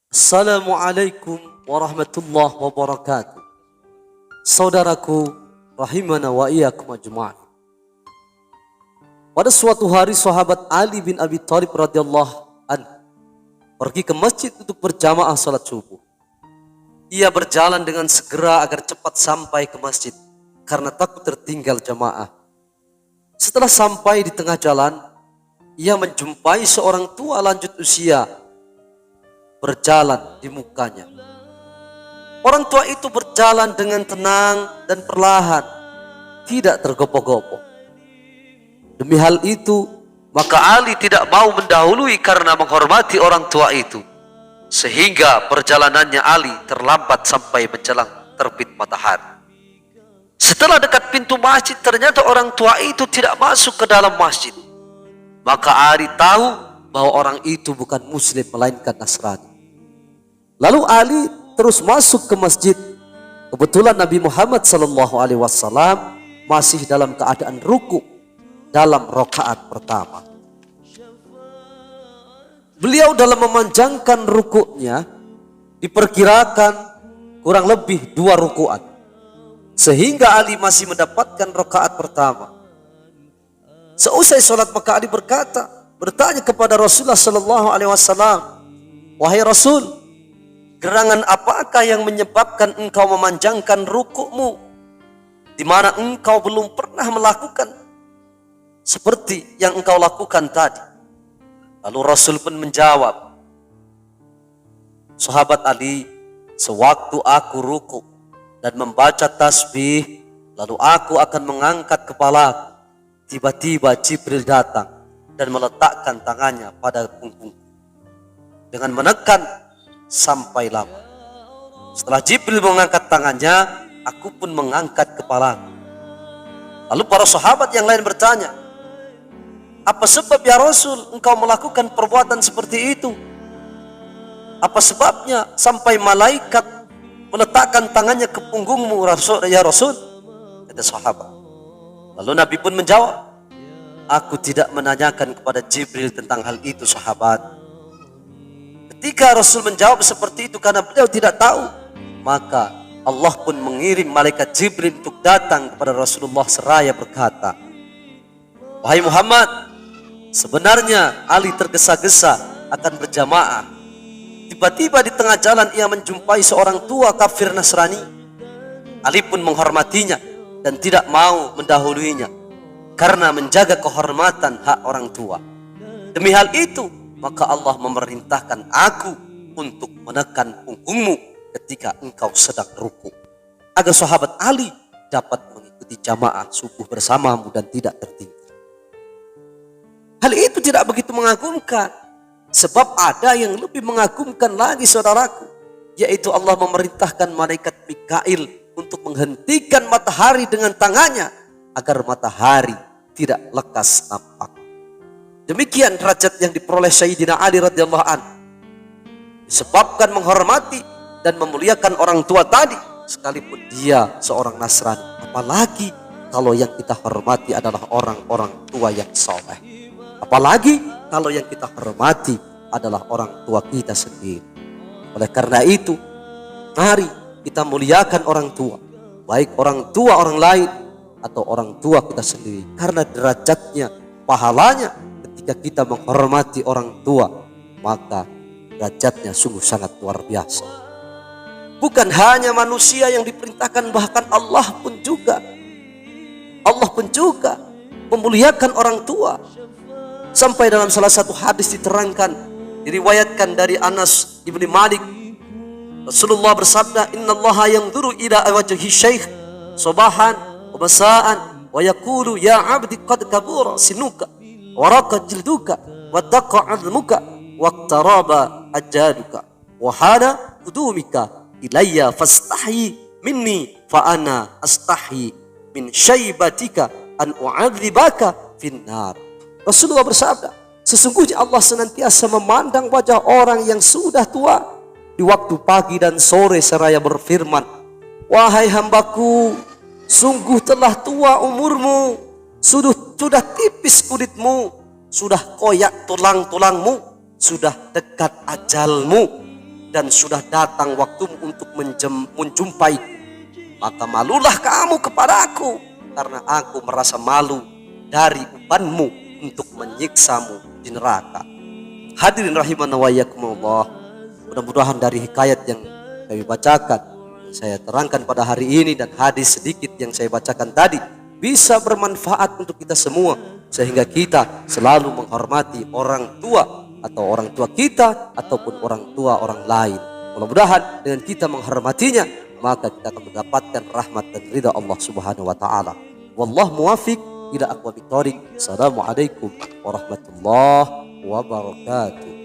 Assalamualaikum warahmatullahi wabarakatuh. Saudaraku, rahimana wa iyyakum ajma'in. Pada suatu hari sahabat Ali bin Abi Thalib radhiyallahu anhu pergi ke masjid untuk berjamaah salat subuh. Ia berjalan dengan segera agar cepat sampai ke masjid karena takut tertinggal jamaah. Setelah sampai di tengah jalan, ia menjumpai seorang tua lanjut usia berjalan di mukanya. Orang tua itu berjalan dengan tenang dan perlahan, tidak tergopoh-gopoh. Demi hal itu, maka Ali tidak mau mendahului karena menghormati orang tua itu. Sehingga perjalanannya Ali terlambat sampai menjelang terbit matahari. Setelah dekat pintu masjid, ternyata orang tua itu tidak masuk ke dalam masjid. Maka Ali tahu bahwa orang itu bukan muslim melainkan Nasrani. Lalu Ali terus masuk ke masjid. Kebetulan Nabi Muhammad SAW masih dalam keadaan ruku dalam rakaat pertama. Beliau dalam memanjangkan rukuknya diperkirakan kurang lebih 2 rukuat, sehingga Ali masih mendapatkan rakaat pertama. Seusai sholat maka Ali bertanya kepada Rasulullah SAW, "Wahai Rasul, gerangan apakah yang menyebabkan engkau memanjangkan rukukmu, di mana engkau belum pernah melakukan seperti yang engkau lakukan tadi?" Lalu Rasul pun menjawab, "Sahabat Ali, sewaktu aku ruku dan membaca tasbih, lalu aku akan mengangkat kepala, tiba-tiba Jibril datang dan meletakkan tangannya pada punggungku dengan menekan sampai lama. Setelah Jibril mengangkat tangannya, aku pun mengangkat kepalaku." Lalu para sahabat yang lain bertanya, "Apa sebab ya Rasul engkau melakukan perbuatan seperti itu? Apa sebabnya sampai malaikat meletakkan tangannya ke punggungmu ya Rasul?" Kata sahabat. Lalu Nabi pun menjawab, "Aku tidak menanyakan kepada Jibril tentang hal itu, sahabat." Ketika Rasul menjawab seperti itu karena beliau tidak tahu, maka Allah pun mengirim malaikat Jibril untuk datang kepada Rasulullah seraya berkata, "Wahai Muhammad, sebenarnya Ali tergesa-gesa akan berjamaah. Tiba-tiba di tengah jalan ia menjumpai seorang tua kafir Nasrani. Ali pun menghormatinya dan tidak mau mendahuluinya karena menjaga kehormatan hak orang tua. Demi hal itu, maka Allah memerintahkan aku untuk menekan punggungmu ketika engkau sedang ruku, agar sahabat Ali dapat mengikuti jamaah subuh bersamamu dan tidak tertinggal." Hal itu tidak begitu mengagumkan, sebab ada yang lebih mengagumkan lagi saudaraku, yaitu Allah memerintahkan malaikat Mikail untuk menghentikan matahari dengan tangannya agar matahari tidak lekas nampak. Demikian derajat yang diperoleh Sayyidina Ali radhiyallahu anhu, disebabkan menghormati dan memuliakan orang tua tadi, sekalipun dia seorang Nasrani. Apalagi kalau yang kita hormati adalah orang-orang tua yang soleh. Apalagi kalau yang kita hormati adalah orang tua kita sendiri. Oleh karena itu, mari kita muliakan orang tua, baik orang tua orang lain atau orang tua kita sendiri, karena derajatnya, pahalanya ketika kita menghormati orang tua, maka derajatnya sungguh sangat luar biasa. Bukan hanya manusia yang diperintahkan, bahkan Allah pun juga memuliakan orang tua. Sampai dalam salah satu hadis diterangkan, diriwayatkan dari Anas ibn Malik, Rasulullah bersabda, "Innallaha yanzuru ila wajhi syekh sabahan wa masaan wa yaqulu ya 'abdi qad kabura sinuka wa raqa jilduka wa daqa 'azmuka wa iqtaraba ajaluka wa hana qudumika ilayya fastahyi minni fa ana astahyi min syaibatika an u'adzibaka finnar." Rasulullah bersabda, sesungguhnya Allah senantiasa memandang wajah orang yang sudah tua di waktu pagi dan sore seraya berfirman, "Wahai hambaku, sungguh telah tua umurmu, sudah tipis kulitmu, sudah koyak tulang-tulangmu, sudah dekat ajalmu. dan sudah datang waktumu untuk menjumpaiku, maka malulah kamu kepadaku, karena aku merasa malu dari ubanmu untuk menyiksamu di neraka. Hadirin rahimana wa yakumullah, mudah-mudahan dari hikayat yang kami bacakan, yang saya terangkan pada hari ini, dan hadis sedikit yang saya bacakan tadi bisa bermanfaat untuk kita semua, sehingga kita selalu menghormati orang tua, atau orang tua kita ataupun orang tua orang lain. Mudah-mudahan dengan kita menghormatinya, maka kita akan mendapatkan rahmat dan ridha Allah Subhanahu wa taala. Wallahu muwaffiq ila aqwamit thoriq. Assalamualaikum warahmatullahi wabarakatuh.